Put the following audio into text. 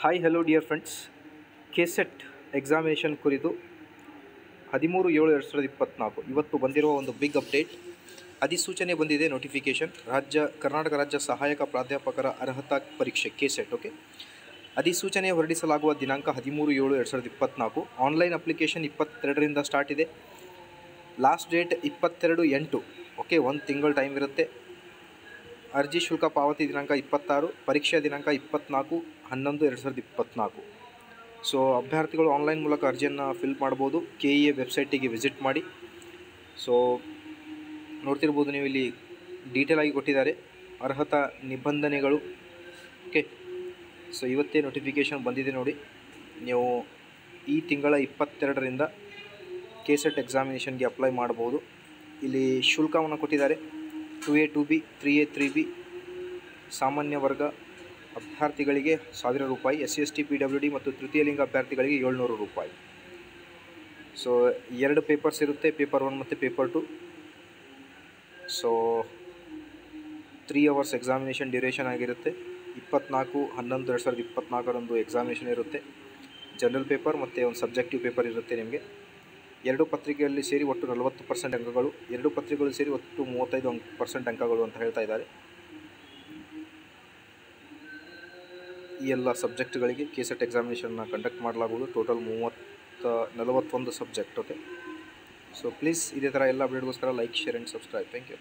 Hi hello dear friends, KSET examination ಕುರಿತು 13/7/2024 ಇವತ್ತು ಬಂದಿರುವ ಒಂದು ಬಿಗ್ ಅಪ್ಡೇಟ್. ಅಧಿಸೂಚನೆ ಬಂದಿದೆ, ನೋಟಿಫಿಕೇಷನ್. ಕರ್ನಾಟಕ ರಾಜ್ಯ ಸಹಾಯಕ ಪ್ರಾಧ್ಯಾಪಕರ ಅರ್ಹತಾ ಪರೀಕ್ಷೆ ಕೆಸೆಟ್. ಓಕೆ, ಅಧಿಸೂಚನೆ ಹೊರಡಿಸಲಾಗುವ ದಿನಾಂಕ 13/7/2024. ಆನ್ಲೈನ್ ಅಪ್ಲಿಕೇಶನ್ 22ರಿಂದ ಸ್ಟಾರ್ಟ್ ಇದೆ. Last date 22/8. ಓಕೆ, ಒಂದು ತಿಂಗಳು ಟೈಮ್ ಇರುತ್ತೆ. ಅರ್ಜಿ ಶುಲ್ಕ ಪಾವತಿ ದಿನಾಂಕ 26, ಪರೀಕ್ಷಾ ದಿನಾಂಕ 24/11/2024. ಸೊ ಅಭ್ಯರ್ಥಿಗಳು ಆನ್ಲೈನ್ ಮೂಲಕ ಅರ್ಜಿಯನ್ನು ಫಿಲ್ ಮಾಡ್ಬೋದು. KEA ವೆಬ್ಸೈಟಿಗೆ ವಿಸಿಟ್ ಮಾಡಿ. ಸೊ ನೋಡ್ತಿರ್ಬೋದು ನೀವು, ಇಲ್ಲಿ ಡೀಟೇಲ್ ಆಗಿ ಕೊಟ್ಟಿದ್ದಾರೆ ಅರ್ಹತಾ ನಿಬಂಧನೆಗಳು. ಓಕೆ, ಸೊ ಇವತ್ತೇ ನೋಟಿಫಿಕೇಷನ್ ಬಂದಿದೆ ನೋಡಿ. ನೀವು ಈ ತಿಂಗಳ 22ರಿಂದ ಕೆಸೆಟ್ ಎಕ್ಸಾಮಿನೇಷನ್ಗೆ ಅಪ್ಲೈ ಮಾಡ್ಬೋದು. ಇಲ್ಲಿ ಶುಲ್ಕವನ್ನು ಕೊಟ್ಟಿದ್ದಾರೆ. 2A 2B 3A 3B ಸಾಮಾನ್ಯ ವರ್ಗ ಅಭ್ಯರ್ಥಿಗಳಿಗೆ 1000 ರೂಪಾಯಿ, SC/ST PWD ಮತ್ತು ತೃತೀಯ ಲಿಂಗ ಅಭ್ಯರ್ಥಿಗಳಿಗೆ 700 ರೂಪಾಯಿ. ಸೊ 2 ಪೇಪರ್ಸ್ ಇರುತ್ತೆ, ಪೇಪರ್ 1 ಮತ್ತು paper 2. So 3 hours examination duration ಆಗಿರುತ್ತೆ. 24/11/2024 ಎಕ್ಸಾಮಿನೇಷನ್ ಇರುತ್ತೆ. ಜನರಲ್ ಪೇಪರ್ ಮತ್ತು ಒಂದು ಸಬ್ಜೆಕ್ಟಿವ್ ಪೇಪರ್ ಇರುತ್ತೆ ನಿಮಗೆ. 2 ಪತ್ರಿಕೆಯಲ್ಲಿ ಸೇರಿ ಒಟ್ಟು 40% ಅಂಕಗಳು, 2 ಪತ್ರಿಕೆಗಳು ಸೇರಿ ಒಟ್ಟು 35% ಅಂಕಗಳು ಅಂತ ಹೇಳ್ತಾ ಇದ್ದಾರೆ. ಈ ಎಲ್ಲ ಸಬ್ಜೆಕ್ಟ್ಗಳಿಗೆ ಕೆಸೆಟ್ ಎಕ್ಸಾಮಿನೇಷನ್ನ ಕಂಡಕ್ಟ್ ಮಾಡಲಾಗುವುದು. Total 41 subject. Okay, so please ಇದೇ ಥರ ಎಲ್ಲ ಅಪ್ಡೇಟ್ಗೋಸ್ಕರ like, share and subscribe. Thank you.